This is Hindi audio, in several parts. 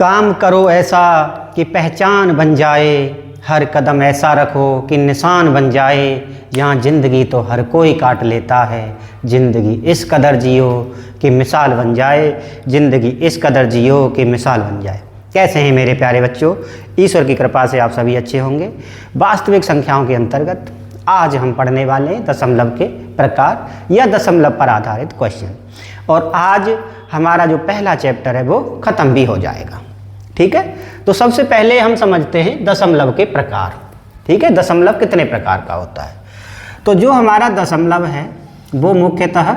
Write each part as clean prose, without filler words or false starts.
काम करो ऐसा कि पहचान बन जाए, हर कदम ऐसा रखो कि निशान बन जाए। यहाँ ज़िंदगी तो हर कोई काट लेता है, ज़िंदगी इस कदर जियो कि मिसाल बन जाए, ज़िंदगी इस कदर जियो कि मिसाल बन जाए। कैसे हैं मेरे प्यारे बच्चों? ईश्वर की कृपा से आप सभी अच्छे होंगे। वास्तविक संख्याओं के अंतर्गत आज हम पढ़ने वाले हैं दशमलव के प्रकार या दशमलव पर आधारित क्वेश्चन। और आज हमारा जो पहला चैप्टर है वो ख़त्म भी हो जाएगा। ठीक है, तो सबसे पहले हम समझते हैं दशमलव के प्रकार। ठीक है, दशमलव कितने प्रकार का होता है? तो जो हमारा दशमलव है वो मुख्यतः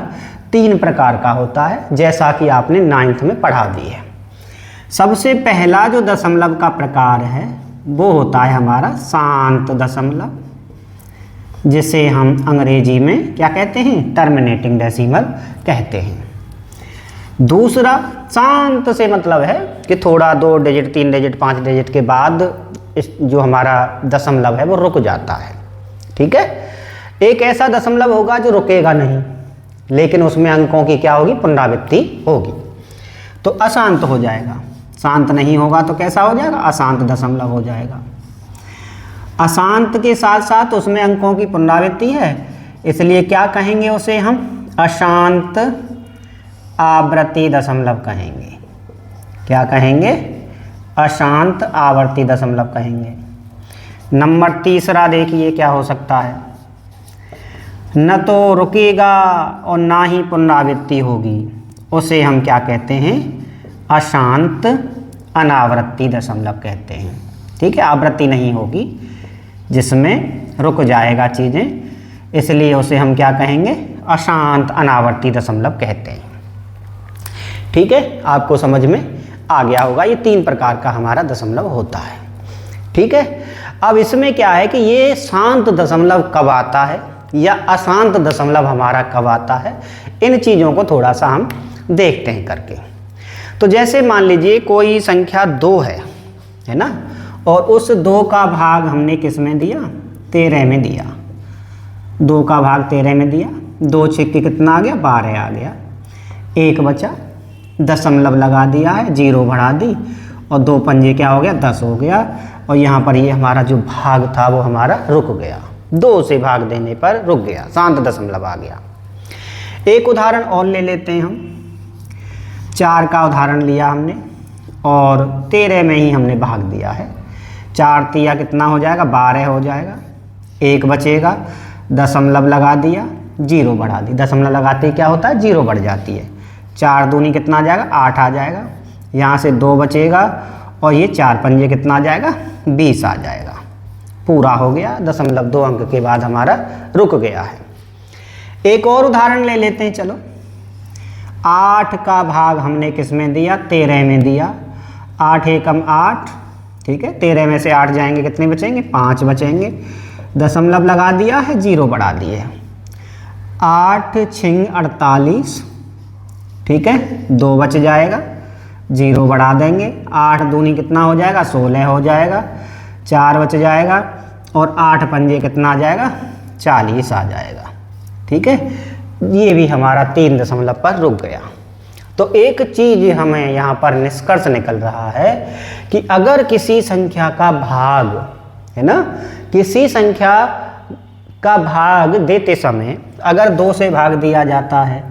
3 प्रकार का होता है, जैसा कि आपने 9th में पढ़ा दी है। सबसे पहला जो दशमलव का प्रकार है वो होता है हमारा शांत दशमलव, जिसे हम अंग्रेजी में क्या कहते हैं? टर्मिनेटिंग डेसिमल कहते हैं। दूसरा, शांत से मतलब है कि थोड़ा 2 डिजिट 3 डिजिट 5 डिजिट के बाद इस जो हमारा दशमलव है वो रुक जाता है। ठीक है, एक ऐसा दशमलव होगा जो रुकेगा नहीं, लेकिन उसमें अंकों की क्या होगी? पुनरावृत्ति होगी, तो अशांत हो जाएगा। शांत नहीं होगा तो कैसा हो जाएगा? अशांत दशमलव हो जाएगा। अशांत के साथ साथ उसमें अंकों की पुनरावृत्ति है, इसलिए क्या कहेंगे उसे? हम अशांत आवर्ती दशमलव कहेंगे। क्या कहेंगे? अशांत आवर्ती दशमलव कहेंगे। नंबर तीसरा देखिए क्या हो सकता है? न तो रुकेगा और ना ही पुनरावृत्ति होगी, उसे हम क्या कहते हैं? अशांत अनावृत्ति दशमलव कहते हैं। ठीक है, आवृत्ति नहीं होगी जिसमें रुक जाएगा चीज़ें, इसलिए उसे हम क्या कहेंगे? अशांत अनावर्ती दशमलव कहते हैं। ठीक है, आपको समझ में आ गया होगा। ये 3 प्रकार का हमारा दशमलव होता है। ठीक है, अब इसमें क्या है कि ये शांत दशमलव कब आता है या अशांत दशमलव हमारा कब आता है, इन चीज़ों को थोड़ा सा हम देखते हैं करके। तो जैसे मान लीजिए कोई संख्या 2 है ना, और उस 2 का भाग हमने किस में दिया? 13 में दिया। 2 का भाग 13 में दिया, 2 छिक्के कितना आ गया? 12 आ गया। 1 बचा, दशमलव लगा दिया है, 0 बढ़ा दी, और 2 पंजे क्या हो गया? 10 हो गया। और यहाँ पर ये हमारा जो भाग था वो हमारा रुक गया, 2 से भाग देने पर रुक गया, शांत दशमलव आ गया। एक उदाहरण और ले लेते हैं हम। 4 का उदाहरण लिया हमने और 13 में ही हमने भाग दिया है। 4 तिया कितना हो जाएगा? 12 हो जाएगा। 1 बचेगा, दशमलव लगा दिया, 0 बढ़ा दी। दशमलव लगाते ही क्या होता है? 0 बढ़ जाती है। 4 दूनी कितना आ जाएगा? 8 आ जाएगा। यहाँ से 2 बचेगा और ये 4 पंजे कितना आ जाएगा? 20 आ जाएगा। पूरा हो गया, दशमलव 2 अंक के बाद हमारा रुक गया है। एक और उदाहरण ले लेते हैं, चलो। 8 का भाग हमने किस में दिया? 13 में दिया। 8 एकम 8, ठीक है, 13 में से 8 जाएंगे, कितने बचेंगे? 5 बचेंगे। दशमलव लगा दिया है, 0 बढ़ा दिए। 8 छिंग 48, ठीक है, 2 बच जाएगा, 0 बढ़ा देंगे। 8 दूनी कितना हो जाएगा? 16 हो जाएगा। 4 बच जाएगा और 8 पंजे कितना आ जाएगा? 40 आ जाएगा। ठीक है, ये भी हमारा 3 दशमलव पर रुक गया। तो एक चीज़ हमें यहाँ पर निष्कर्ष निकल रहा है कि अगर किसी संख्या का भाग है ना, किसी संख्या का भाग देते समय अगर 2 से भाग दिया जाता है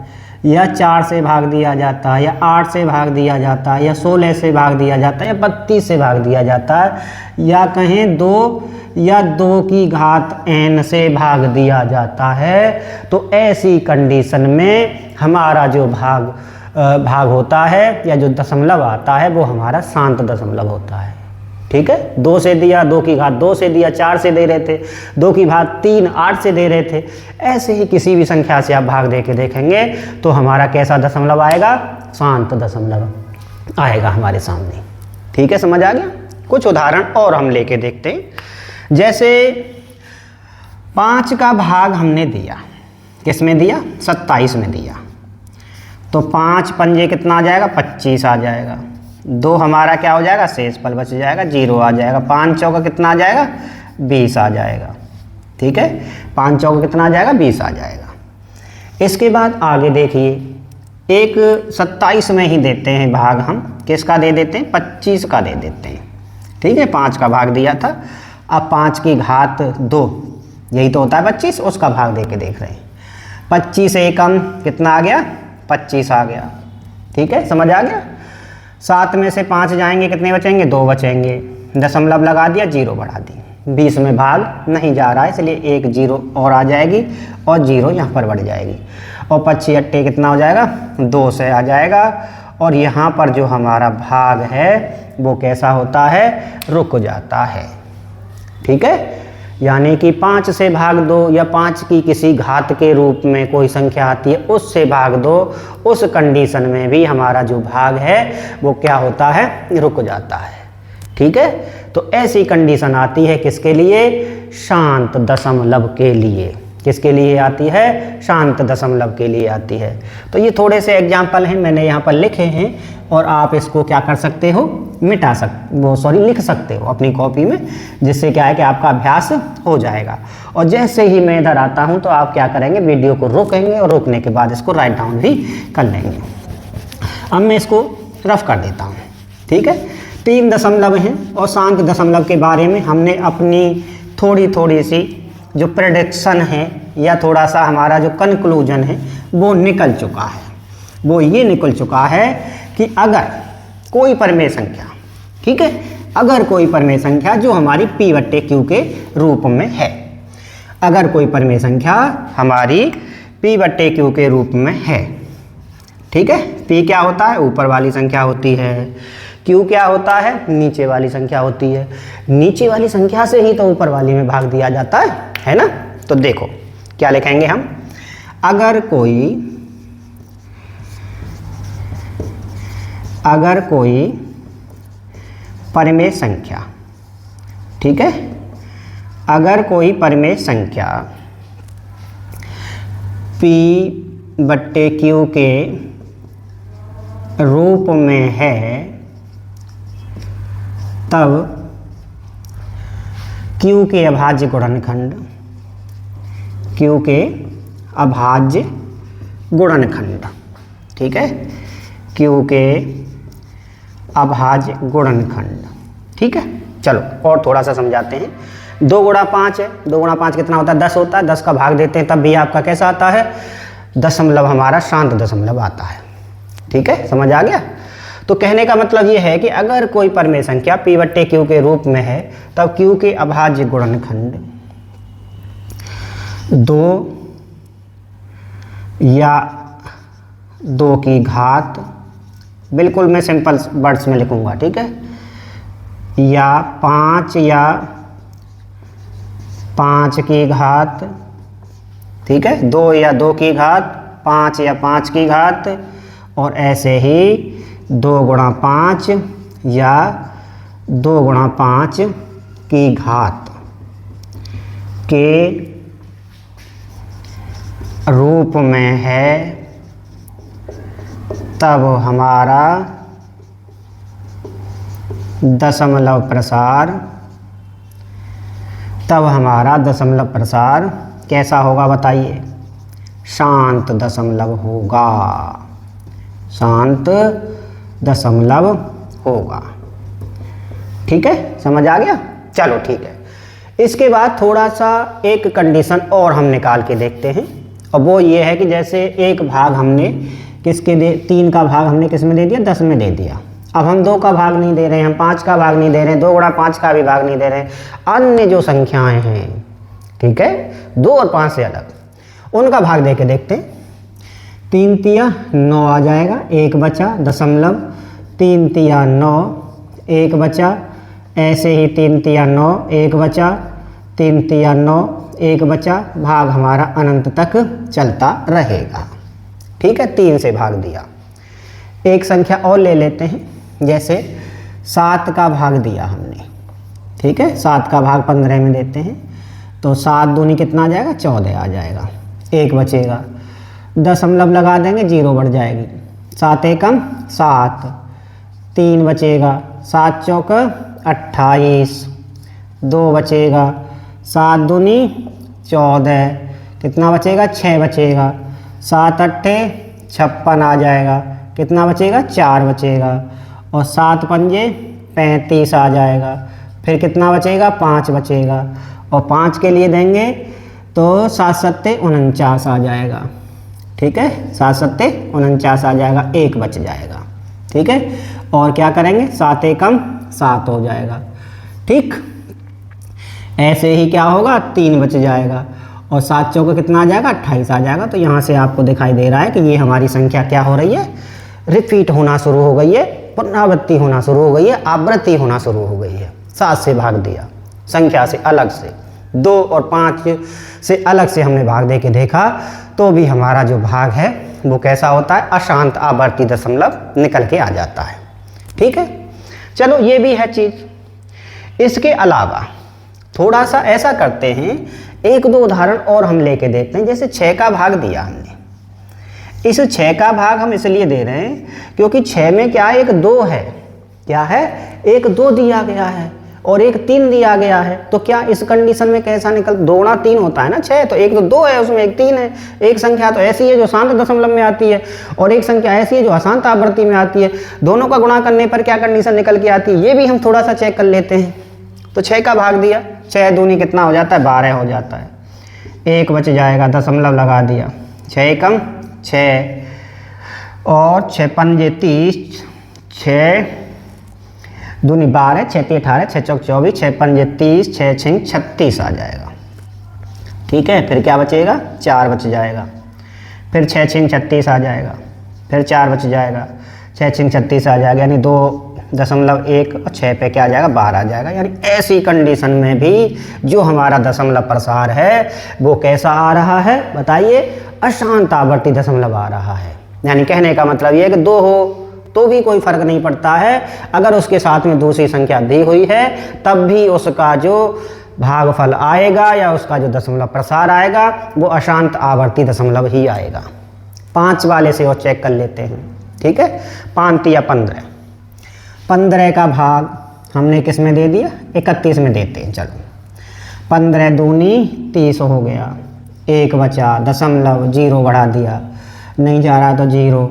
या 4 से भाग दिया जाता है या 8 से भाग दिया जाता है या 16 से भाग दिया जाता है या 32 से भाग दिया जाता है या कहें 2 या 2 की घात n से भाग दिया जाता है, तो ऐसी कंडीशन में हमारा जो भाग होता है या जो दशमलव आता है वो हमारा शांत दशमलव होता है। ठीक है, 2 से दिया, 2 की घात 2 से दिया, 4 से दे रहे थे, 2 की घात 3 8 से दे रहे थे। ऐसे ही किसी भी संख्या से आप भाग दे के देखेंगे तो हमारा कैसा दशमलव आएगा? शांत दशमलव आएगा हमारे सामने। ठीक है, समझ आ गया? कुछ उदाहरण और हम लेके देखते हैं। जैसे 5 का भाग हमने दिया, किस में दिया? 27 में दिया। तो 5 पंजे कितना आ जाएगा? 25 आ जाएगा। 2 हमारा क्या हो जाएगा? शेष पल बच जाएगा, 0 आ जाएगा। 5 चौका कितना आ जाएगा? 20 आ जाएगा। ठीक है, 5 चौका कितना आ जाएगा? 20 आ जाएगा। इसके बाद आगे देखिए एक 27 में ही देते हैं भाग, हम किसका दे देते हैं, 25 का दे देते हैं। ठीक है, 5 का भाग दिया था, अब 5 की घात 2, यही तो होता है 25, उसका भाग दे के देख रहे हैं। 25 एकम कितना आ गया, 25 आ गया। ठीक है, समझ आ गया। 7 में से 5 जाएंगे, कितने बचेंगे, 2 बचेंगे। दशमलव लगा दिया, 0 बढ़ा दी, 20 में भाग नहीं जा रहा है, इसलिए एक 0 और आ जाएगी और 0 यहाँ पर बढ़ जाएगी, और 25 अट्टे कितना हो जाएगा, 2 से आ जाएगा। और यहाँ पर जो हमारा भाग है वो कैसा होता है, रुक जाता है। ठीक है, यानी कि 5 से भाग दो या 5 की किसी घात के रूप में कोई संख्या आती है, उससे भाग दो, उस कंडीशन में भी हमारा जो भाग है वो क्या होता है, रुक जाता है। ठीक है, तो ऐसी कंडीशन आती है किसके लिए, शांत दशमलव के लिए। किसके लिए आती है, शांत दशमलव के लिए आती है। तो ये थोड़े से एग्जाम्पल हैं, मैंने यहाँ पर लिखे हैं, और आप इसको क्या कर सकते हो, लिख सकते हो अपनी कॉपी में, जिससे क्या है कि आपका अभ्यास हो जाएगा। और जैसे ही मैं इधर आता हूँ तो आप क्या करेंगे, वीडियो को रोकेंगे और रोकने के बाद इसको राइट डाउन भी कर लेंगे। अब मैं इसको रफ कर देता हूँ। ठीक है, 3 दशमलव हैं, और शांत दशमलव के बारे में हमने अपनी थोड़ी सी जो प्रेडिक्शन है या थोड़ा सा हमारा जो कंक्लूजन है वो निकल चुका है। वो ये निकल चुका है कि अगर कोई परिमेय संख्या, ठीक है, अगर कोई परिमेय संख्या जो हमारी P/Q के रूप में है, अगर कोई परिमेय संख्या हमारी P/Q के रूप में है, ठीक है, P क्या होता है, ऊपर वाली संख्या होती है, Q क्या होता है, नीचे वाली संख्या होती है। नीचे वाली संख्या से ही तो ऊपर वाली में भाग दिया जाता है ना। तो देखो क्या लिखेंगे हम, अगर कोई परिमेय संख्या, ठीक है, अगर कोई परिमेय संख्या P/Q के रूप में है, तब Q के अभाज्य गुणनखंड, Q के अभाज्य गुणनखंड, ठीक है, Q के अभाज्य गुणनखंड। ठीक है, चलो और थोड़ा सा समझाते हैं। 2 गुणा 5 है, 2 गुणा 5 कितना होता है, 10 होता है। 10 का भाग देते हैं तब भी आपका कैसा आता है, दशमलव हमारा शांत दशमलव आता है। ठीक है, समझ आ गया। तो कहने का मतलब ये है कि अगर कोई परिमेय संख्या P/Q के रूप में है, तब Q के अभाज्य गुणनखंड 2 या 2 की घात, बिल्कुल मैं सिंपल वर्ड्स में लिखूंगा, ठीक है, या 5 या 5 की घात, ठीक है, 2 या 2 की घात, 5 या 5 की घात, और ऐसे ही 2 गुणा 5 या 2 गुणा 5 की घात के रूप में है, तब हमारा दशमलव प्रसार कैसा होगा बताइए, शांत दशमलव होगा, शांत दशमलव होगा। ठीक है, समझ आ गया। चलो ठीक है, इसके बाद थोड़ा सा एक कंडीशन और हम निकाल के देखते हैं, और वो ये है कि जैसे एक भाग हमने किसके 3 का भाग हमने किस में दे दिया, 10 में दे दिया। अब हम 2 का भाग नहीं दे रहे हैं, हम 5 का भाग नहीं दे रहे हैं, 2 गुणा 5 का भी भाग नहीं दे रहे हैं। अन्य जो संख्याएं हैं, ठीक है, 2 और 5 से अलग, उनका भाग दे के देखते हैं। 3 तिया 9 आ जाएगा, 1 बचा, दशमलव 3 तिया 9, 1 बचा, ऐसे ही 3 तिया 9, 1 बचा, 3 तिया 9, 1 बचा, भाग हमारा अनंत तक चलता रहेगा। ठीक है, 3 से भाग दिया। एक संख्या और ले लेते हैं, जैसे 7 का भाग दिया हमने, ठीक है, 7 का भाग 15 में देते हैं, तो 7 दूनी कितना आ जाएगा, 14 आ जाएगा, 1 बचेगा, दशमलव लगा देंगे, 0 बढ़ जाएगी, 7 एकम 7, 3 बचेगा, 7 चौक 28, 2 बचेगा, 7 दूनी 14, कितना बचेगा, 6 बचेगा, 7 अट्ठे 56 आ जाएगा। कितना बचेगा? 4 बचेगा। और 7 पंजे 35 आ जाएगा। फिर कितना बचेगा? 5 बचेगा। और 5 के लिए देंगे तो 7 सत्ते 49 आ जाएगा। ठीक है, 7 सत्ते 49 आ जाएगा, 1 बच जाएगा। ठीक है, और क्या करेंगे? 7 एकम 7 हो जाएगा। ठीक, ऐसे ही क्या होगा? 3 बच जाएगा। और 7 चौके कितना आ जाएगा? 28 आ जाएगा। तो यहाँ से आपको दिखाई दे रहा है कि ये हमारी संख्या क्या हो रही है? रिपीट होना शुरू हो गई है, पुनरावृत्ति होना शुरू हो गई है, आवृत्ति होना शुरू हो गई है। 7 से भाग दिया, संख्या से अलग से, 2 और 5 से अलग से हमने भाग दे के देखा तो भी हमारा जो भाग है वो कैसा होता है? अशांत आवर्ती दशमलव निकल के आ जाता है। ठीक है, चलो ये भी है चीज़। इसके अलावा थोड़ा सा ऐसा करते हैं, 1-2 उदाहरण और हम लेके देखते हैं। जैसे 6 का भाग दिया हमने, इस 6 का भाग हम इसलिए दे रहे हैं क्योंकि 6 में क्या है? एक 2 है। क्या है? एक 2 दिया गया है और एक 3 दिया गया है। तो क्या इस कंडीशन में कैसा निकल? 2 गुणा 3 होता है ना 6, तो एक तो 2 है, उसमें एक 3 है। एक संख्या तो ऐसी है जो शांत दशमलव में आती है और एक संख्या ऐसी है जो अशांत आवर्ती में आती है। दोनों का गुणा करने पर क्या कंडीशन निकल के आती है, ये भी हम थोड़ा सा चेक कर लेते हैं। तो 6 का भाग दिया, 6 दूनी कितना हो जाता है? 12 हो जाता है। 1 बच जाएगा, दशमलव लगा दिया। 6 एकम 6 और 6 पंजे 30, 6 दूनी 12, 6 × 18, 6 × 24, 6 पंजे 30, 6 × 6 36 आ जाएगा। ठीक है, फिर क्या बचेगा? 4 बच जाएगा। फिर 6 × 6 36 आ जाएगा। फिर 4 बच जाएगा, 6 × 6 36 आ जाएगा, यानी 2.1 और 6 पे क्या आ जाएगा? 12 आ जाएगा। यानी ऐसी कंडीशन में भी जो हमारा दशमलव प्रसार है वो कैसा आ रहा है? बताइए, अशांत आवर्ती दशमलव आ रहा है। यानी कहने का मतलब ये है कि 2 हो तो भी कोई फर्क नहीं पड़ता है, अगर उसके साथ में दूसरी संख्या दी हुई है तब भी उसका जो भागफल आएगा या उसका जो दशमलव प्रसार आएगा वो अशांत आवर्ती दशमलव ही आएगा। 5 वाले से और चेक कर लेते हैं। ठीक है, 5 या 15, 15 का भाग हमने किस में दे दिया? 31 में देते हैं। चलो, 15 दूनी 30 हो गया, 1 बचा, दशमलव 0 बढ़ा दिया, नहीं जा रहा तो 0।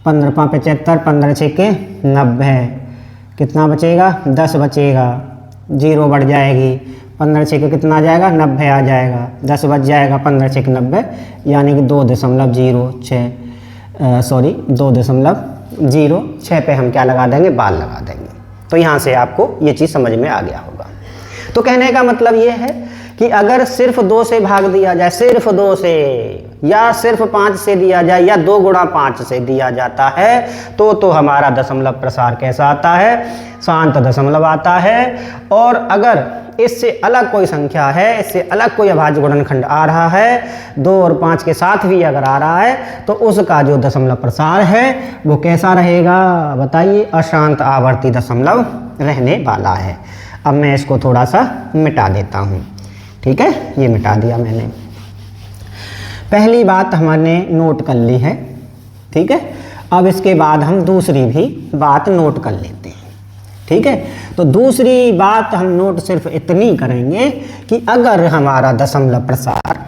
15 × 5 = 75, 15 × 6 = 90, कितना बचेगा? 10 बचेगा, 0 बढ़ जाएगी, 15 × 6 कितना आ जाएगा? 90 आ जाएगा, 10 बच जाएगा, 15 × 6 = 90, यानी कि 2.06 पे हम क्या लगा देंगे? बाल लगा देंगे। तो यहाँ से आपको ये चीज़ समझ में आ गया होगा। तो कहने का मतलब ये है कि अगर सिर्फ 2 से भाग दिया जाए, सिर्फ 2 से, या सिर्फ 5 से दिया जाए, या 2 × 5 से दिया जाता है तो हमारा दशमलव प्रसार कैसा आता है? शांत दशमलव आता है। और अगर इससे अलग कोई संख्या है, इससे अलग कोई अभाज्य गुणनखंड आ रहा है, 2 और 5 के साथ भी अगर आ रहा है तो उसका जो दशमलव प्रसार है वो कैसा रहेगा? बताइए, अशांत आवर्ती दशमलव रहने वाला है। अब मैं इसको थोड़ा सा मिटा देता हूँ। ठीक है, ये मिटा दिया मैंने। पहली बात हमने नोट कर ली है। ठीक है, अब इसके बाद हम दूसरी भी बात नोट कर लेते हैं। ठीक है, तो दूसरी बात हम नोट सिर्फ इतनी करेंगे कि अगर हमारा दशमलव प्रसार,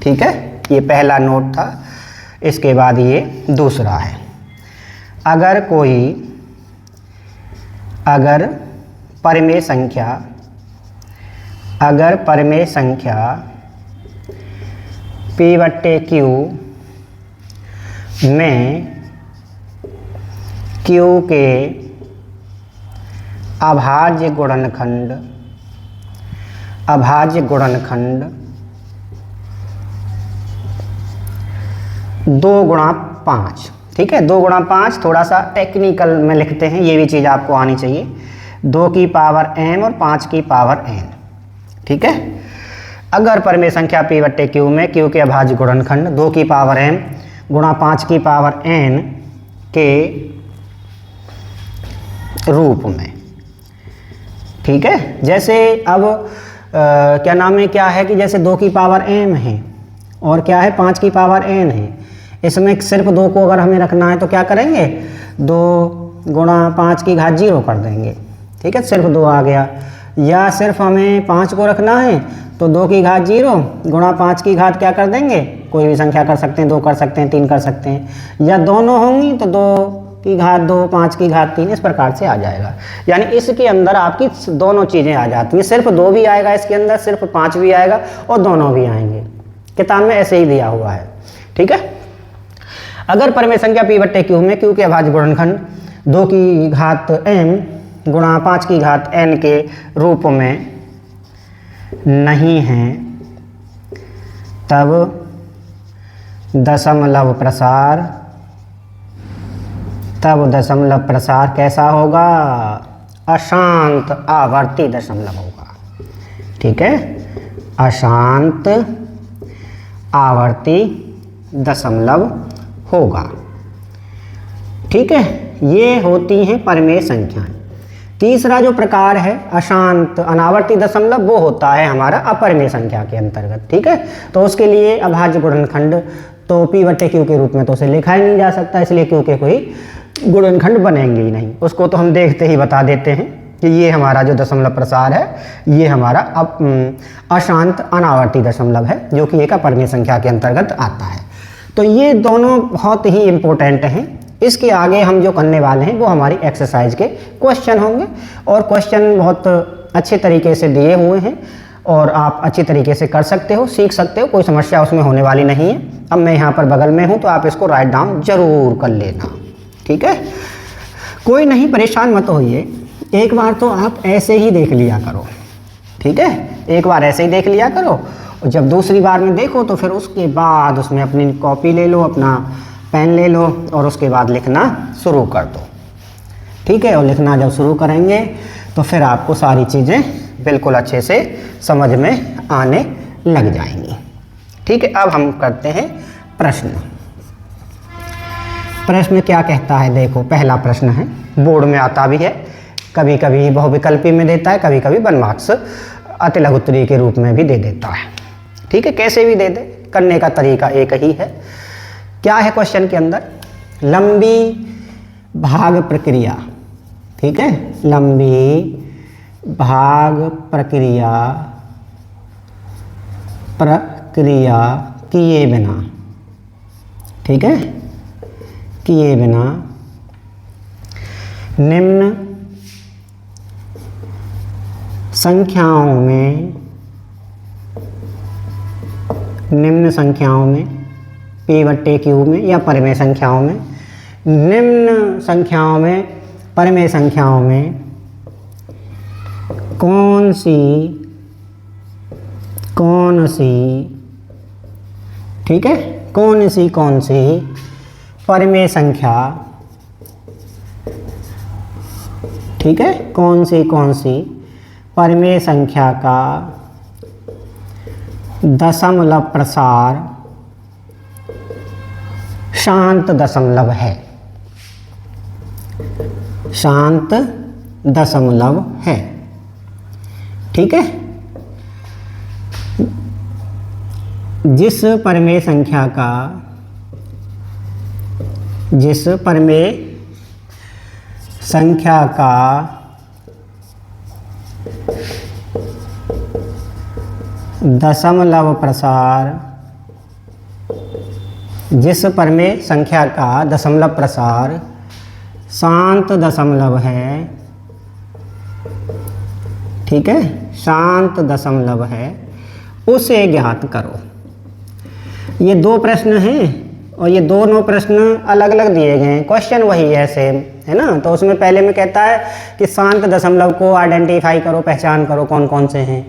ठीक है, ये पहला नोट था, इसके बाद ये दूसरा है। अगर परिमेय संख्या P/Q में Q के अभाज्य गुणनखंड 2 × 5, ठीक है, 2 × 5 थोड़ा सा टेक्निकल में लिखते हैं, ये भी चीज़ आपको आनी चाहिए। 2 की पावर m और 5 की पावर n। ठीक है, अगर परिमेय संख्या P/Q में Q के अभाज्य गुणनखंड 2 की पावर m गुणा 5 की पावर n के रूप में, ठीक है, जैसे अब क्या नाम है, क्या है कि जैसे 2 की पावर m है और क्या है 5 की पावर n है, इसमें सिर्फ 2 को अगर हमें रखना है तो क्या करेंगे? 2 × 5 की घात 0 कर देंगे। ठीक है, सिर्फ 2 आ गया। या सिर्फ हमें 5 को रखना है तो 2 की घात 0 गुणा 5 की घात क्या कर देंगे? कोई भी संख्या कर सकते हैं, 2 कर सकते हैं, 3 कर सकते हैं, या दोनों होंगी तो 2 की घात 2, 5 की घात 3, इस प्रकार से आ जाएगा। यानी इसके अंदर आपकी दोनों चीज़ें आ जाती हैं, सिर्फ 2 भी आएगा इसके अंदर, सिर्फ 5 भी आएगा और दोनों भी आएंगे। किताब में ऐसे ही दिया हुआ है, ठीक है। अगर परिमेय संख्या p/q में q के अभाज्य गुणनखंड 2 की घात m गुणा 5 की घात n के रूप में नहीं है, तब दशमलव प्रसार कैसा होगा? अशांत आवर्ती दशमलव होगा, ठीक है, अशांत आवर्ती दशमलव होगा, ठीक है। ये होती हैं परिमेय संख्याएं। तीसरा जो प्रकार है अशांत अनावर्ती दशमलव, वो होता है हमारा अपरिमेय संख्या के अंतर्गत, ठीक है। तो उसके लिए अभाज्य गुणनखंड तो p/q के रूप में तो उसे लिखा ही नहीं जा सकता, इसलिए q के कोई गुणनखंड बनेंगे ही नहीं। उसको तो हम देखते ही बता देते हैं कि ये हमारा जो दशमलव प्रसार है ये हमारा अशांत अनावर्ती दशमलव है, जो कि एक अपरिमेय संख्या के अंतर्गत आता है। तो ये दोनों बहुत ही इम्पोर्टेंट हैं। इसके आगे हम जो करने वाले हैं वो हमारी एक्सरसाइज के क्वेश्चन होंगे, और क्वेश्चन बहुत अच्छे तरीके से दिए हुए हैं और आप अच्छी तरीके से कर सकते हो, सीख सकते हो, कोई समस्या उसमें होने वाली नहीं है। अब मैं यहाँ पर बगल में हूँ तो आप इसको राइट डाउन जरूर कर लेना, ठीक है। कोई नहीं, परेशान मत होइए, एक बार तो आप ऐसे ही देख लिया करो, ठीक है, एक बार ऐसे ही देख लिया करो, और जब दूसरी बार में देखो तो फिर उसके बाद उसमें अपनी कॉपी ले लो, अपना पेन ले लो और उसके बाद लिखना शुरू कर दो, ठीक है। और लिखना जब शुरू करेंगे तो फिर आपको सारी चीज़ें बिल्कुल अच्छे से समझ में आने लग जाएंगी, ठीक है। अब हम करते हैं प्रश्न। प्रश्न क्या कहता है, देखो पहला प्रश्न है, बोर्ड में आता भी है, कभी कभी बहुविकल्पी में देता है, कभी कभी 1 मार्क्स अति लघुत्तरीय के रूप में भी दे देता है, ठीक है। कैसे भी दे दे, करने का तरीका एक ही है। क्या है क्वेश्चन के अंदर? लंबी भाग प्रक्रिया, ठीक है, लंबी भाग प्रक्रिया किए बिना, ठीक है, किए बिना निम्न संख्याओं में p/q में या परिमेय संख्याओं में, निम्न संख्याओं में परिमेय संख्याओं में कौन सी, ठीक है, कौन सी परिमेय संख्या, ठीक है, कौन सी परिमेय संख्या का दशमलव प्रसार शांत दशमलव है, शांत दशमलव है, ठीक है। जिस परिमेय संख्या का दशमलव प्रसार, जिस परिमेय संख्या का दशमलव प्रसार शांत दशमलव है, ठीक है, शांत दशमलव है, उसे ज्ञात करो। ये 2 प्रश्न हैं और ये दोनों प्रश्न अलग अलग दिए गए हैं, क्वेश्चन वही है, सेम है ना। तो उसमें पहले में कहता है कि शांत दशमलव को आइडेंटिफाई करो, पहचान करो कौन कौन से हैं,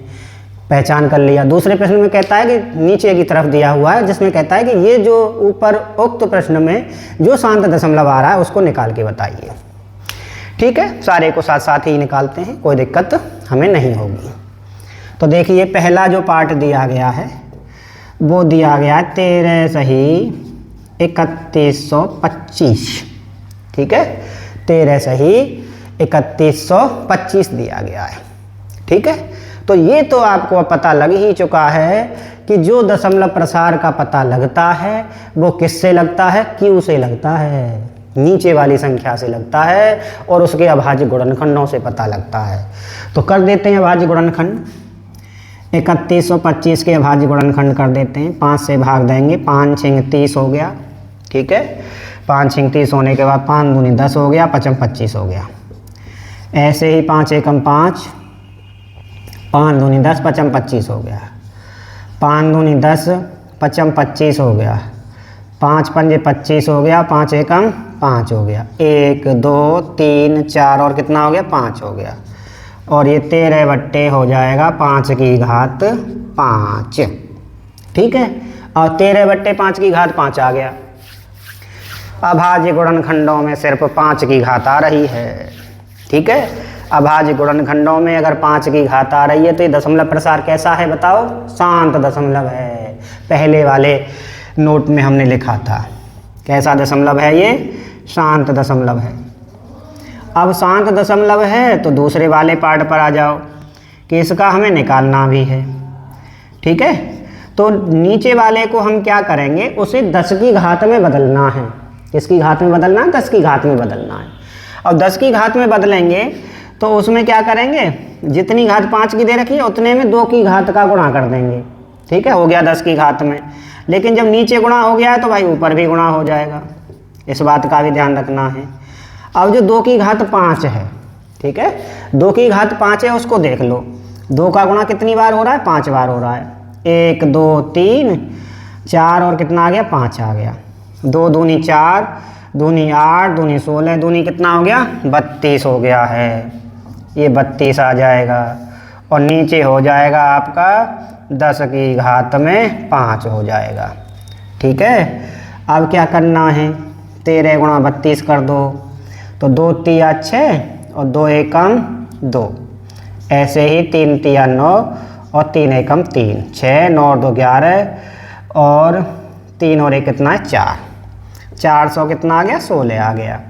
पहचान कर लिया। दूसरे प्रश्न में कहता है कि नीचे की तरफ दिया हुआ है जिसमें कहता है कि ये जो ऊपर उक्त प्रश्न में जो शांत दशमलव आ रहा है उसको निकाल के बताइए, ठीक है। सारे को साथ साथ ही निकालते हैं, कोई दिक्कत हमें नहीं होगी। तो देखिए पहला जो पार्ट दिया गया है वो दिया गया है 13 सही 3125, ठीक है, 13 सही 3125 दिया गया है, ठीक है। तो ये तो आपको पता लग ही चुका है कि जो दशमलव प्रसार का पता लगता है वो किससे लगता है, Q से लगता है, नीचे वाली संख्या से लगता है, और उसके अभाज्य गुणनखंडों से पता लगता है। तो कर देते हैं अभाज्य गुणनखंड। 3125 के अभाज्य गुणनखंड कर देते हैं। 5 से भाग देंगे, 5 छंग 30 हो गया। ठीक है, 5 छंग 30 होने के बाद 5 दूनी 10 हो गया, 5 25 हो गया। ऐसे ही 5 एकम 5, 5 दूनी 10, 5 25 हो गया। 5 दूनी 10, 5 25 हो गया। 5 पंजे 25 हो गया, 5 एकम 5 हो गया। 1 2 3 4 और कितना हो गया, 5 हो गया। और ये 13 बट्टे हो जाएगा 5 की घात 5। ठीक है, और 13 बट्टे 5 की घात 5 आ गया। अभाज्य गुणनखंडों में सिर्फ 5 की घात आ रही है। ठीक है, अभाज्य गुणनखंडों में अगर 5 की घात आ रही है तो ये दशमलव प्रसार कैसा है बताओ, शांत दशमलव है। पहले वाले नोट में हमने लिखा था कैसा दशमलव है, ये शांत दशमलव है। अब शांत दशमलव है तो दूसरे वाले पार्ट पर आ जाओ कि इसका हमें निकालना भी है। ठीक है, तो नीचे वाले को हम क्या करेंगे, उसे 10 की घात में बदलना है। किसकी घात में बदलना है, 10 की घात में बदलना है। और 10 की घात में बदलेंगे तो उसमें क्या करेंगे, जितनी घात 5 की दे रखी है उतने में 2 की घात का गुणा कर देंगे। ठीक है, हो गया 10 की घात में। लेकिन जब नीचे गुणा हो गया है तो भाई ऊपर भी गुणा हो जाएगा, इस बात का भी ध्यान रखना है। अब जो 2 की घात 5 है, ठीक है, 2 की घात 5 है उसको देख लो। 2 का गुणा कितनी बार हो रहा है, 5 बार हो रहा है। 1 2 3 4 और कितना आ गया, 5 आ गया। 2 दूनी 4, दूनी 8, दूनी 16, दूनी कितना हो गया, 32 हो गया है। ये 32 आ जाएगा और नीचे हो जाएगा आपका 10 की घात में 5 हो जाएगा। ठीक है, अब क्या करना है, 13 गुणा 32 कर दो तो 2 तिया 6 और 2 एकम 2। ऐसे ही 3 तिया 9 और 3 एकम 3, 6 9 और 2 11 और 3 और 1 कितना है, 4। 400 कितना आ गया, 16 आ गया।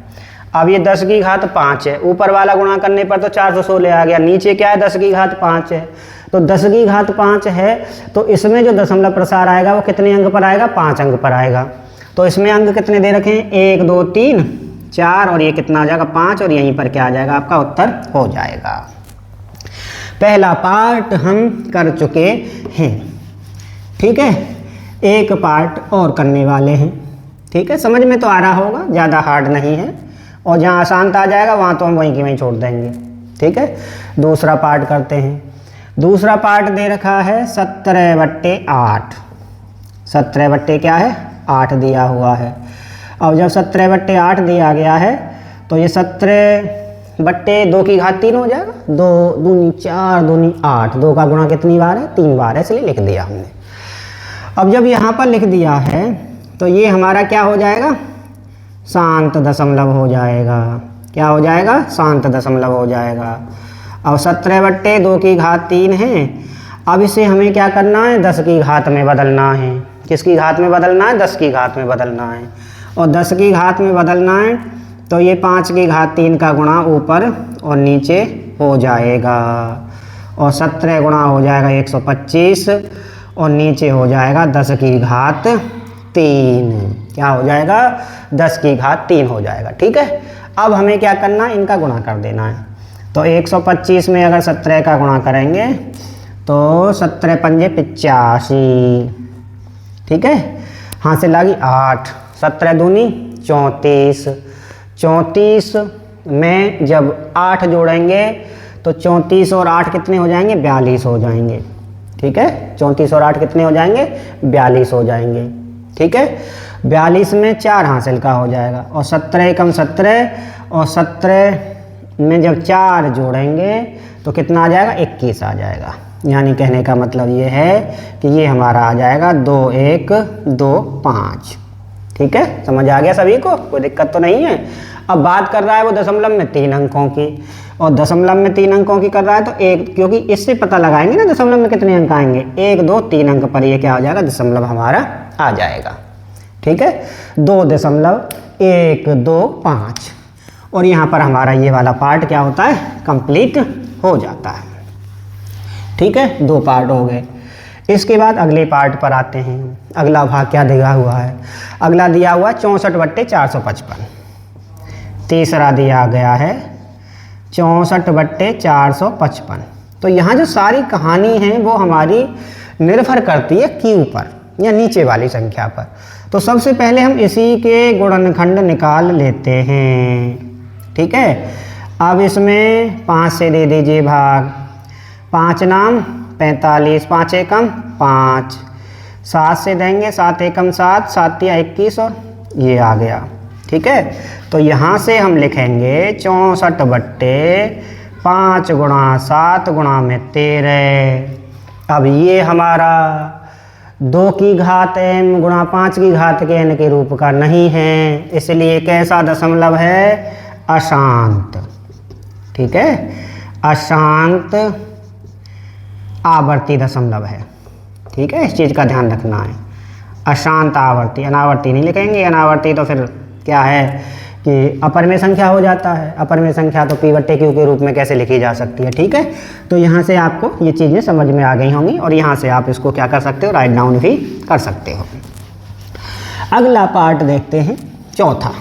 अब ये 10 की घात 5 है, ऊपर वाला गुणा करने पर तो 416 आ गया। नीचे क्या है, 10 की घात 5 है। तो 10 की घात 5 है तो इसमें जो दशमलव प्रसार आएगा वो कितने अंक पर आएगा, 5 अंक पर आएगा। तो इसमें अंक कितने दे रखे हैं, 1 2 3 4 और ये कितना आ जाएगा, 5। और यहीं पर क्या आ जाएगा, आपका उत्तर हो जाएगा। पहला पार्ट हम कर चुके हैं। ठीक है, एक पार्ट और करने वाले हैं। ठीक है, समझ में तो आ रहा होगा, ज़्यादा हार्ड नहीं है। और जहाँ आसान आ जाएगा वहाँ तो हम वहीं की वहीं छोड़ देंगे। ठीक है, दूसरा पार्ट करते हैं। दूसरा पार्ट दे रखा है 17/8। 17 बट्टे क्या है, 8 दिया हुआ है। अब जब 17/8 दिया गया है तो ये 17 बट्टे 2 की घात 3 हो जाएगा। 2 दूनी 4 दूनी 8, 2 का गुणा कितनी बार है, 3 बार है, इसलिए लिख दिया हमने। अब जब यहाँ पर लिख दिया है तो ये हमारा क्या हो जाएगा, शांत दशमलव हो जाएगा। क्या हो जाएगा, शांत दशमलव हो जाएगा। अब 17/2 की घात 3 है। अब इसे हमें क्या करना है, 10 की घात में बदलना है। किसकी घात में बदलना है, 10 की घात में बदलना है। और 10 की घात में बदलना है तो ये 5 की घात 3 का गुणा ऊपर और नीचे हो जाएगा। और 17 गुणा हो जाएगा 125 और नीचे हो जाएगा 10 की घात 3। क्या हो जाएगा, 10 की घात 3 हो जाएगा। ठीक है, अब हमें क्या करना है, इनका गुणा कर देना है। तो 125 में अगर 17 का गुणा करेंगे तो 17 पंजे 85। ठीक है, हासिल आ गई 8। 17 दूनी 34। 34 में जब 8 जोड़ेंगे तो 34 और 8 कितने हो जाएंगे, 42 हो जाएंगे। ठीक है, 34 और 8 कितने हो जाएंगे, 42 हो जाएंगे। ठीक है, 42 में 4 हासिल का हो जाएगा। और 17 एकम 17 और 17 में जब 4 जोड़ेंगे तो कितना आ जाएगा, 21 आ जाएगा। यानी कहने का मतलब ये है कि ये हमारा आ जाएगा 2 1 2 5। ठीक है, समझ आ गया सभी को, कोई दिक्कत तो नहीं है। अब बात कर रहा है वो दशमलव में 3 अंकों की, और दशमलव में 3 अंकों की कर रहा है तो एक, क्योंकि इससे पता लगाएंगे ना दशमलव में कितने अंक आएंगे, 1 2 3 अंक पर ये क्या हो जाएगा, दशमलव हमारा आ जाएगा। ठीक है, 2.125 और यहाँ पर हमारा ये वाला पार्ट क्या होता है, कंप्लीट हो जाता है। ठीक है, 2 पार्ट हो गए। इसके बाद अगले पार्ट पर आते हैं। अगला भाग क्या दिया हुआ है, अगला दिया हुआ 64/455। तीसरा दिया गया है 64/455। तो यहाँ जो सारी कहानी है वो हमारी निर्भर करती है क्यू पर या नीचे वाली संख्या पर। तो सबसे पहले हम इसी के गुणनखंड निकाल लेते हैं, ठीक है। अब इसमें 5 से दे दीजिए भाग, 5 नाम 45, 5 एकम 5, 7 से देंगे, 7 एकम 7, 7 या 21 और ये आ गया, ठीक है। तो यहाँ से हम लिखेंगे 64 बट्टे 5 गुणा 7 गुणा में 13। अब ये हमारा 2 की घात m गुणा 5 की घात के n के रूप का नहीं है, इसलिए कैसा दशमलव है, अशांत, ठीक है। अशांत आवर्ती दशमलव है, ठीक है। इस चीज़ का ध्यान रखना है, अशांत आवर्ती, अनावर्ती नहीं लिखेंगे। अनावर्ती तो फिर क्या है कि अपर में संख्या हो जाता है, अपर में संख्या तो p बट्टे q के रूप में कैसे लिखी जा सकती है, ठीक है। तो यहाँ से आपको ये चीज़ें समझ में आ गई होंगी और यहाँ से आप इसको क्या कर सकते हो, राइट डाउन भी कर सकते हो। अगला पार्ट देखते हैं, चौथा,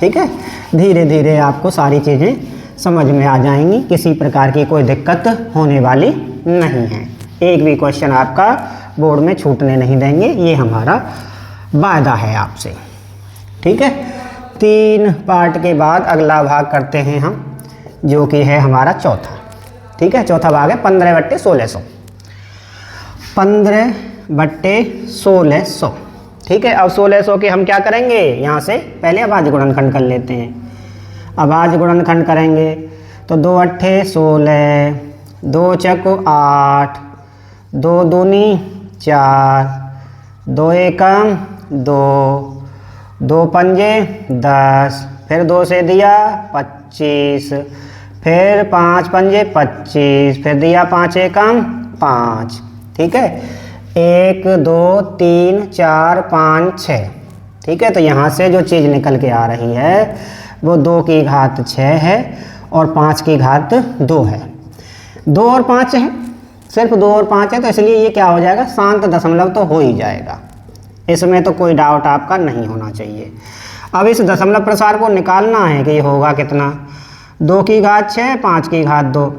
ठीक है। धीरे धीरे आपको सारी चीज़ें समझ में आ जाएंगी, किसी प्रकार की कोई दिक्कत होने वाली नहीं है। एक भी क्वेश्चन आपका बोर्ड में छूटने नहीं देंगे, ये हमारा वायदा है आपसे, ठीक है। 3 पार्ट के बाद अगला भाग करते हैं हम, जो कि है हमारा चौथा, ठीक है। चौथा भाग है 15 बट्टे 1600, 15 बट्टे 1600, ठीक है। अब 1600 के हम क्या करेंगे, यहाँ से पहले अभाज्य गुणनखंड कर लेते हैं। अभाज्य गुणनखंड करेंगे तो 2 अट्ठे 16, 2 चक 8, 2 दूनी 4, 2 एकम 2, 2 पंजे 10, फिर 2 से दिया 25, फिर 5 पंजे 25, फिर दिया 5 एकम 5, ठीक है। 1 2 3 4 5 6, ठीक है। तो यहाँ से जो चीज़ निकल के आ रही है वो 2 की घात 6 है और 5 की घात 2 है। 2 और 5 है, सिर्फ 2 और 5 है, तो इसलिए ये क्या हो जाएगा, शांत दशमलव तो हो ही जाएगा, इसमें तो कोई डाउट आपका नहीं होना चाहिए। अब इस दशमलव प्रसार को निकालना है कि ये होगा कितना, 2 की घात 6, 5 की घात 2,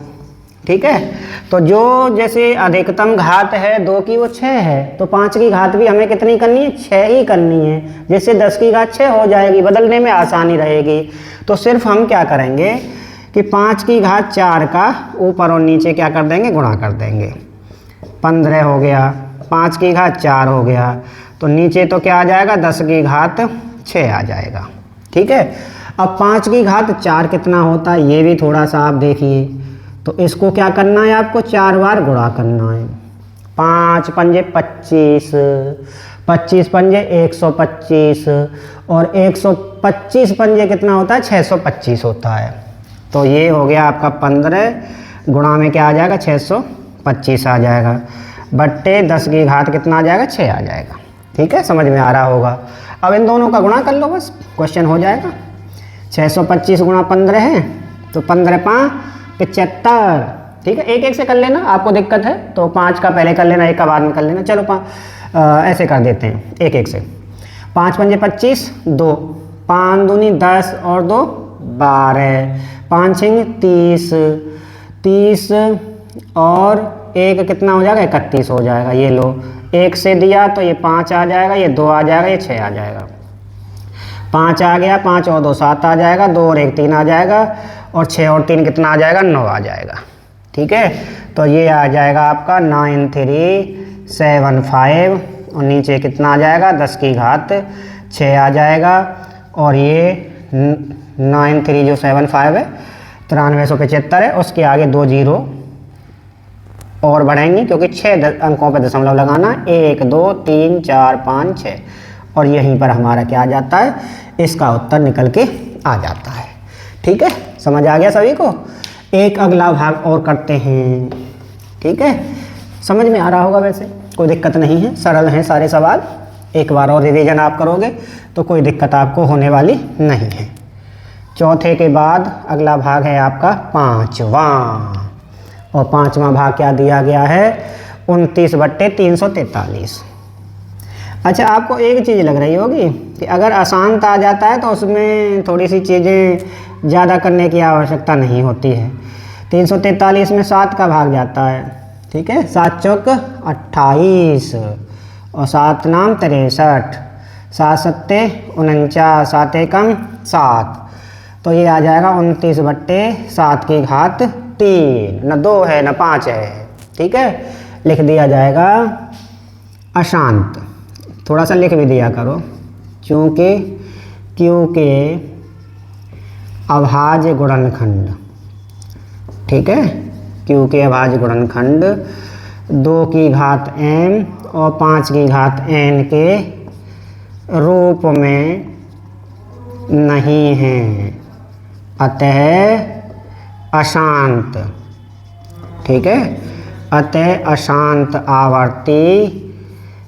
ठीक है। तो जो जैसे अधिकतम घात है 2 की वो 6 है, तो 5 की घात भी हमें कितनी करनी है, 6 ही करनी है, जिससे 10 की घात 6 हो जाएगी, बदलने में आसानी रहेगी। तो सिर्फ हम क्या करेंगे कि 5 की घात 4 का ऊपर और नीचे क्या कर देंगे, गुणा कर देंगे। 15 हो गया, 5 की घात 4 हो गया, तो नीचे तो क्या आ जाएगा, 10 की घात 6 आ जाएगा, ठीक है। अब 5 की घात 4 कितना होता है, ये भी थोड़ा सा आप देखिए। तो इसको क्या करना है, आपको 4 बार गुणा करना है। 5 पंजे 25, 25 पंजे 125 और 125 पंजे कितना होता है, 625 होता है। तो ये हो गया आपका 15 गुणा में क्या आ जाएगा, 625 आ जाएगा, बट्टे 10 की घात कितना आ जाएगा, 6 आ जाएगा, ठीक है। समझ में आ रहा होगा। अब इन दोनों का गुणा कर लो, बस क्वेश्चन हो जाएगा। 625 गुणा 15 है तो 15 5 75, ठीक है। एक एक से कर लेना, आपको दिक्कत है तो 5 का पहले कर लेना, 1 का बाद में कर लेना। चलो ऐसे कर देते हैं, एक एक से। 5 पंजे 25, 2, 5 दूनी 10 और 2 12, 5 छिंग 30, 30 और 1 कितना हो जाएगा, 31 हो जाएगा। ये लो, 1 से दिया तो ये 5 आ जाएगा, ये 2 आ जाएगा, ये 6 आ जाएगा। 5 आ गया, 5 और 2 7 आ जाएगा, 2 और 1 3 आ जाएगा, और 6 और 3 कितना आ जाएगा, 9 आ जाएगा, ठीक है। तो ये आ जाएगा आपका 9375 और नीचे कितना आ जाएगा, 10 की घात 6 आ जाएगा। और ये 93 जो 75 है 9375 है, उसके आगे 2 जीरो और बढ़ेंगे क्योंकि 6 अंकों पर दशमलव लगाना, 1 2 3 4 5 6, और यहीं पर हमारा क्या आ जाता है, इसका उत्तर निकल के आ जाता है, ठीक है। समझ आ गया सभी को। एक अगला भाग और करते हैं, ठीक है। समझ में आ रहा होगा, वैसे कोई दिक्कत नहीं है, सरल हैं सारे सवाल। एक बार और रिवीजन आप करोगे तो कोई दिक्कत आपको होने वाली नहीं है। चौथे के बाद अगला भाग है आपका 5वां, और 5वां भाग क्या दिया गया है, 29 बट्टे 343। अच्छा, आपको एक चीज़ लग रही होगी कि अगर अशांत आ जाता है तो उसमें थोड़ी सी चीज़ें ज़्यादा करने की आवश्यकता नहीं होती है। 343 में 7 का भाग जाता है, ठीक है। 7 चौक 28 और 7 नाम 63, 7 सत्ते 49, 7 एकम 7, तो ये आ जाएगा 29/7 की घात 3, न 2 है न 5 है, ठीक है। लिख दिया जाएगा अशांत। थोड़ा सा लिख भी दिया करो, क्योंकि Q के अभाज्य गुणनखंड, ठीक है। Q के अभाज्य गुणनखंड 2 की घात m और 5 की घात n के रूप में नहीं है, अतः अशांत, ठीक है। अतः अशांत आवर्ती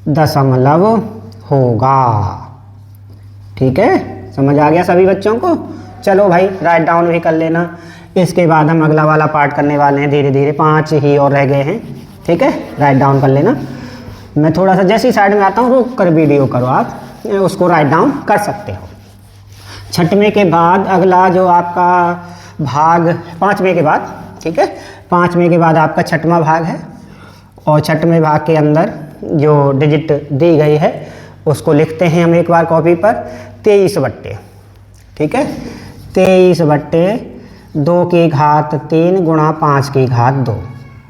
दशमलव होगा, ठीक है। समझ आ गया सभी बच्चों को? चलो भाई राइट डाउन भी कर लेना। इसके बाद हम अगला वाला पार्ट करने वाले हैं धीरे धीरे, 5 ही और रह गए हैं, ठीक है। राइट डाउन कर लेना। मैं थोड़ा सा जैसी साइड में आता हूँ रुक कर वीडियो करो, आप उसको राइट डाउन कर सकते हो। छठवें के बाद अगला जो आपका भाग, 5वें के बाद, ठीक है, 5वें के बाद आपका 6वां भाग है। और 6वें भाग के अंदर जो डिजिट दी गई है उसको लिखते हैं हम एक बार कॉपी पर, 23/, ठीक है। 23/2 की घात 3 गुणा 5 की घात 2,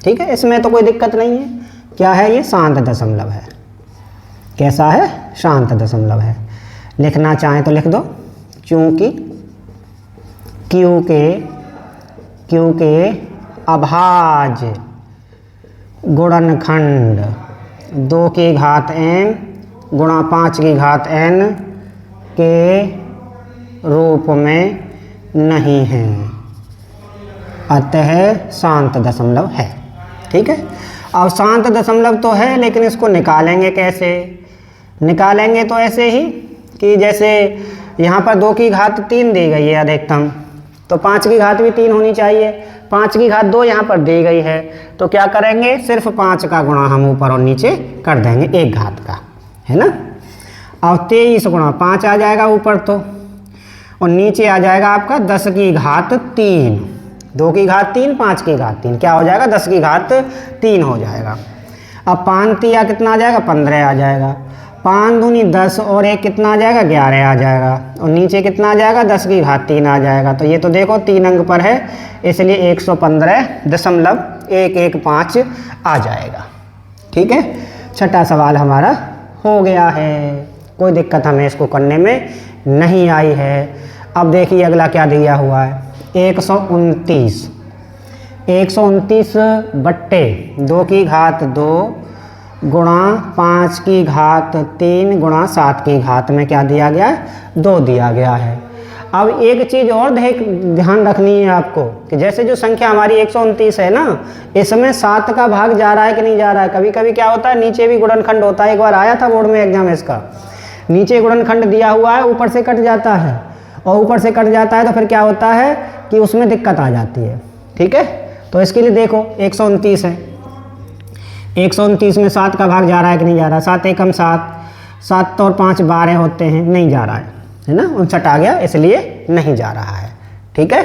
ठीक है। इसमें तो कोई दिक्कत नहीं है। क्या है ये? शांत दशमलव है। कैसा है? शांत दशमलव है। लिखना चाहें तो लिख दो, क्योंकि Q के अभाज्य गुणनखंड 2 की घात m गुणा 5 की घात n के रूप में नहीं है, अतः शांत दशमलव है, ठीक है। अब शांत दशमलव तो है, लेकिन इसको निकालेंगे कैसे? निकालेंगे तो ऐसे ही कि जैसे यहाँ पर 2 की घात 3 दी गई है अधिकतम, तो 5 की घात भी 3 होनी चाहिए। 5 की घात 2 यहाँ पर दी गई है, तो क्या करेंगे? सिर्फ 5 का गुणा हम ऊपर और नीचे कर देंगे, एक घात का, है ना। और 23 गुणा 5 आ जाएगा ऊपर तो, और नीचे आ जाएगा आपका 10 की घात 3। 2 की घात 3, 5 की घात 3, क्या हो जाएगा? 10 की घात 3 हो जाएगा। अब 5 तिया कितना आ जाएगा? 15 आ जाएगा। 5 दूनी 10 और 1 कितना आ जाएगा? 11 आ जाएगा। और नीचे कितना आ जाएगा? 10 की घात 3 आ जाएगा। तो ये तो देखो 3 अंक पर है, इसलिए 115.115 आ जाएगा, ठीक है। छठा सवाल हमारा हो गया है, कोई दिक्कत हमें इसको करने में नहीं आई है। अब देखिए अगला क्या दिया हुआ है, 129 2 की घात 2 गुणा 5 की घात 3 गुणा 7 की घात में क्या दिया गया है? 2 दिया गया है। अब एक चीज़ और ध्यान रखनी है आपको कि जैसे जो संख्या हमारी 129 है ना, इसमें 7 का भाग जा रहा है कि नहीं जा रहा है। कभी कभी क्या होता है, नीचे भी गुणनखंड होता है। एक बार आया था बोर्ड में एग्जाम इसका, नीचे गुणनखंड दिया हुआ है, ऊपर से कट जाता है, और ऊपर से कट जाता है तो फिर क्या होता है कि उसमें दिक्कत आ जाती है, ठीक है। तो इसके लिए देखो 129 है, 129 में 7 का भाग जा रहा है कि नहीं जा रहा? 7 एकम 7, 7 और 5 12 होते हैं, नहीं जा रहा है ना, 59 आ गया, इसलिए नहीं जा रहा है, ठीक है।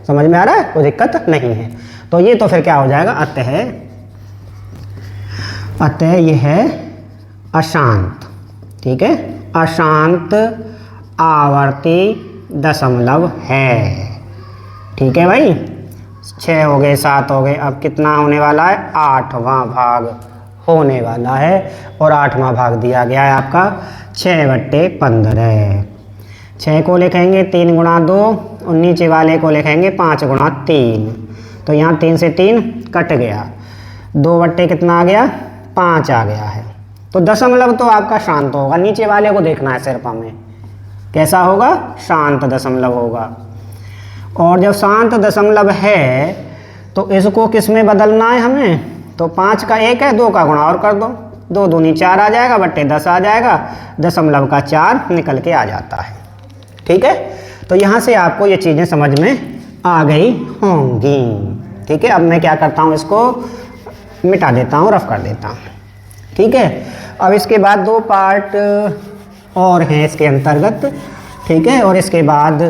समझ में आ रहा है? कोई दिक्कत नहीं है। तो ये तो फिर क्या हो जाएगा? अतः ये है अशांत, ठीक है। अशांत आवर्ती दशमलव है, ठीक है भाई। 6 हो गए, 7 हो गए, अब कितना होने वाला है? 8वां भाग होने वाला है। और 8वां भाग दिया गया है आपका 6/15। 6 को लिखेंगे 3 गुणा 2 और नीचे वाले को लिखेंगे 5 गुणा 3। तो यहाँ 3 से 3 कट गया, 2 कितना आ गया? 5 आ गया है। तो दशमलव तो आपका शांत होगा, नीचे वाले को देखना है सिर्फ हमें, कैसा होगा? शांत दशमलव होगा। और जब शांत दशमलव है तो इसको किस में बदलना है हमें? तो 5 का 1 है, 2 का गुणा और कर दो, 2 दूनी 4 आ जाएगा, बट्टे 10 आ जाएगा, दशमलव का 4 निकल के आ जाता है, ठीक है। तो यहाँ से आपको ये चीज़ें समझ में आ गई होंगी, ठीक है। अब मैं क्या करता हूँ, इसको मिटा देता हूँ, रफ कर देता हूँ, ठीक है। अब इसके बाद 2 पार्ट और हैं इसके अंतर्गत, ठीक है। और इसके बाद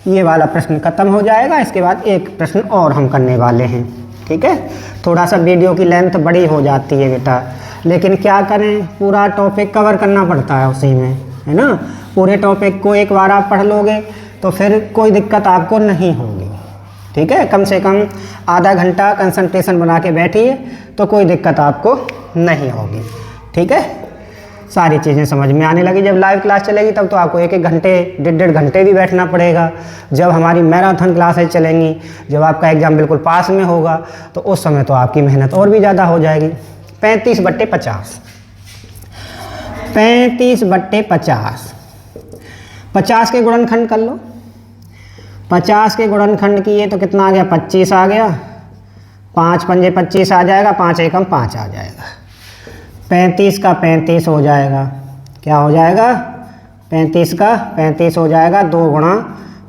ये वाला प्रश्न खत्म हो जाएगा। इसके बाद एक प्रश्न और हम करने वाले हैं, ठीक है। थोड़ा सा वीडियो की लेंथ बड़ी हो जाती है बेटा, लेकिन क्या करें, पूरा टॉपिक कवर करना पड़ता है उसी में, है ना। पूरे टॉपिक को एक बार आप पढ़ लोगे तो फिर कोई दिक्कत आपको नहीं होगी, ठीक है। कम से कम आधा घंटा कंसंट्रेशन बना के बैठिए तो कोई दिक्कत आपको नहीं होगी, ठीक है। सारी चीज़ें समझ में आने लगी। जब लाइव क्लास चलेगी तब तो आपको 1-1 घंटे 1.5 घंटे भी बैठना पड़ेगा। जब हमारी मैराथन क्लासेज चलेंगी, जब आपका एग्ज़ाम बिल्कुल पास में होगा, तो उस समय तो आपकी मेहनत और भी ज़्यादा हो जाएगी। 35/50, 35/50, 50 के गुणनखंड कर लो। 50 के गुणनखंड किए तो कितना आ गया, 25 आ गया। 5 पंजे 25 आ जाएगा, 5 एकम 5 आ जाएगा। 35 का 35 हो जाएगा, क्या हो जाएगा, 35 का 35 हो जाएगा, 2 गुणा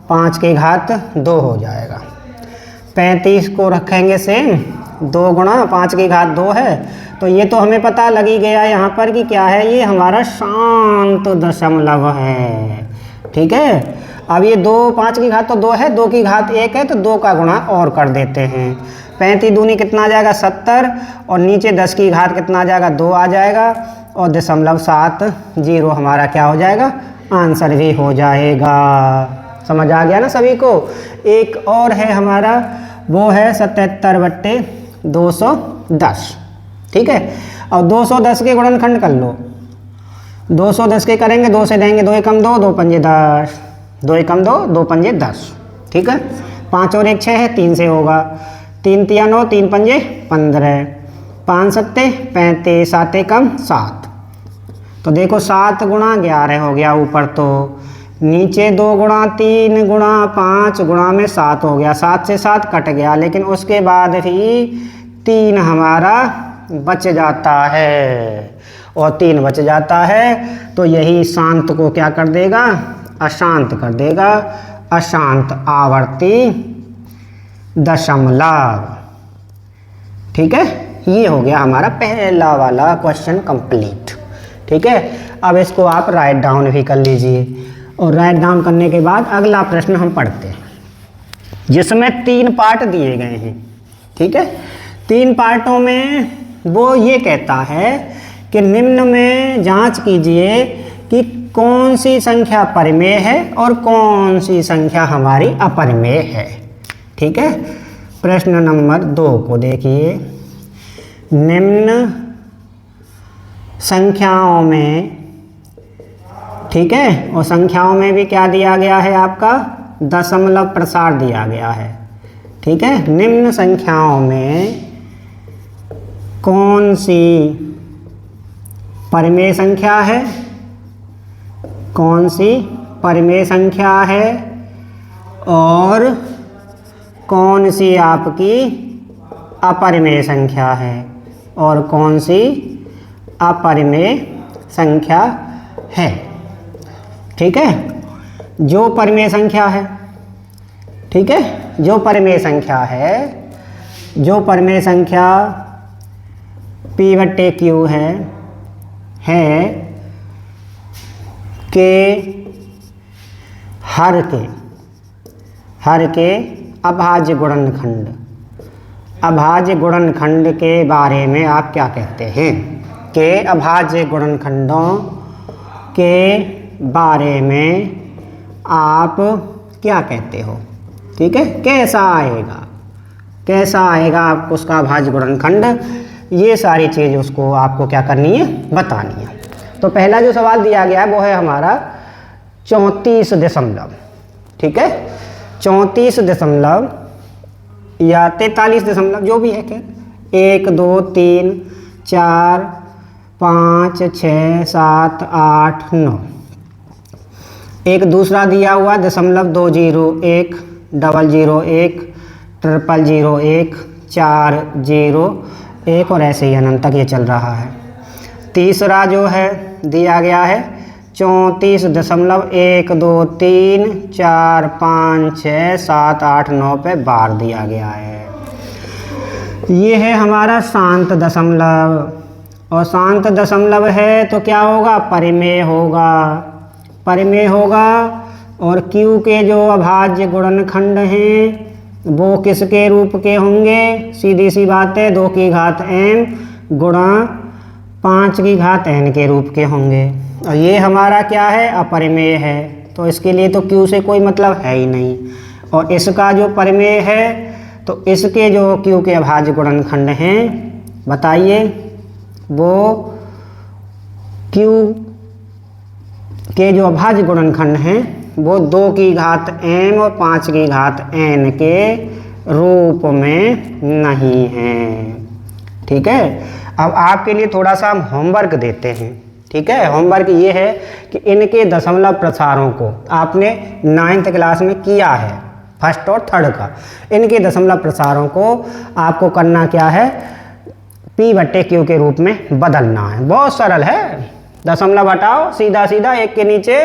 5 की घात 2 हो जाएगा। 35 को रखेंगे सेम, 2 गुणा 5 की घात 2 है, तो ये तो हमें पता लग ही गया यहाँ पर कि क्या है, ये हमारा शांत दशमलव है, ठीक है। अब ये 2 5 की घात तो 2 है, 2 की घात 1 है, तो 2 का गुणा और कर देते हैं। 35 दूनी कितना आ जाएगा, 70, और नीचे 10 की घात कितना आ जाएगा, 2 आ जाएगा, और 0.70 हमारा क्या हो जाएगा, आंसर भी हो जाएगा। समझ आ गया ना सभी को। एक और है हमारा, वो है 77/210, ठीक है। और 210 के गुणनखंड कर लो। 210 के करेंगे, 2 से देंगे, 2 एकम 2, 2 पंजे 10, 2 एकम 2, 2 पंजे 10, ठीक है। 5 और 1 6 है, 3 से होगा, 3 तिया 9, 3 पंजे 15, 5 सत्ते 35, 7 एकम 7। तो देखो 7 गुणा 11 हो गया ऊपर, तो नीचे 2 गुणा 3 गुणा 5 गुणा में 7 हो गया। 7 से 7 कट गया, लेकिन उसके बाद भी 3 हमारा बच जाता है, और 3 बच जाता है तो यही शांत को क्या कर देगा, अशांत कर देगा। अशांत आवर्ती दशमलव, ठीक है। ये हो गया हमारा पहला वाला क्वेश्चन कंप्लीट, ठीक है। अब इसको आप राइट डाउन भी कर लीजिए, और राइट डाउन करने के बाद अगला प्रश्न हम पढ़ते हैं, जिसमें 3 पार्ट दिए गए हैं, ठीक है। 3 पार्टों में वो ये कहता है कि निम्न में जांच कीजिए कि कौन सी संख्या परिमेय है और कौन सी संख्या हमारी अपरिमेय है, ठीक है। प्रश्न नंबर 2 को देखिए। निम्न संख्याओं में, ठीक है, और संख्याओं में भी क्या दिया गया है, आपका दशमलव प्रसार दिया गया है, ठीक है। निम्न संख्याओं में कौन सी परिमेय संख्या है, कौन सी परिमेय संख्या है, और कौन सी आपकी अपरिमेय संख्या है, और कौन सी अपरिमेय संख्या है, ठीक है। जो परिमेय संख्या है, ठीक है, जो परिमेय संख्या है, जो परिमेय संख्या P/Q है के हर के अभाज्य गुणनखंड, अभाज्य गुणनखंड के बारे में आप क्या कहते हैं, के अभाज्य गुणनखंडों के बारे में आप क्या कहते हो, ठीक है। कैसा आएगा, कैसा आएगा आप उसका अभाज्य गुणनखंड, ये सारी चीज़ उसको आपको क्या करनी है, बतानी है। तो पहला जो सवाल दिया गया है वो है हमारा 34 दशमलव, ठीक है। 34 दशमलव या 43 दशमलव जो भी है, खैर 1 2 3 4 5 6 7 8 9। एक दूसरा दिया हुआ 0.201 001 0001 401 और ऐसे ही अनंत तक ये चल रहा है। तीसरा जो है दिया गया है 34.123456789 पे बार दिया गया है। ये है हमारा शांत दशमलव, और शांत दशमलव है तो क्या होगा, परिमेय होगा। परिमेय होगा और Q के जो अभाज्य गुणनखंड हैं वो किसके रूप के होंगे? सीधी सी बात है, 2 की घात m गुणा 5 की घात n के रूप के होंगे। और ये हमारा क्या है? अपरिमेय है, तो इसके लिए तो Q से कोई मतलब है ही नहीं। और इसका जो परिमेय है तो इसके जो Q के अभाज्य गुणनखंड हैं बताइए, वो Q के जो अभाज्य गुणनखंड हैं वो 2 की घात m और 5 की घात n के रूप में नहीं हैं। ठीक है, अब आपके लिए थोड़ा सा हम होमवर्क देते हैं। ठीक है, होमवर्क ये है कि इनके दशमलव प्रसारों को आपने 9th क्लास में किया है, फर्स्ट और थर्ड का। इनके दशमलव प्रसारों को आपको करना क्या है? P/Q के रूप में बदलना है। बहुत सरल है, दशमलव हटाओ, सीधा सीधा एक के नीचे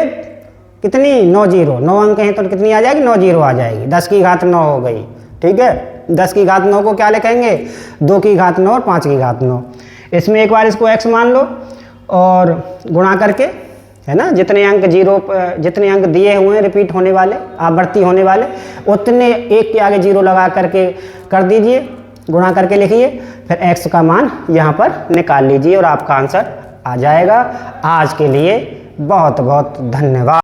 कितनी 9 जीरो, 9 अंक हैं तो कितनी आ जाएगी? 9 जीरो आ जाएगी। 10 की घात 9 हो गई। ठीक है, 10 की घात 9 को क्या लिखेंगे? 2 की घात 9 और 5 की घात 9। इसमें एक बार इसको x मान लो और गुणा करके, है ना, जितने अंक दिए हुए हैं रिपीट होने वाले, आवर्ती होने वाले, उतने एक के आगे जीरो लगा करके कर दीजिए, गुणा करके लिखिए, फिर x का मान यहाँ पर निकाल लीजिए और आपका आंसर आ जाएगा। आज के लिए बहुत बहुत धन्यवाद।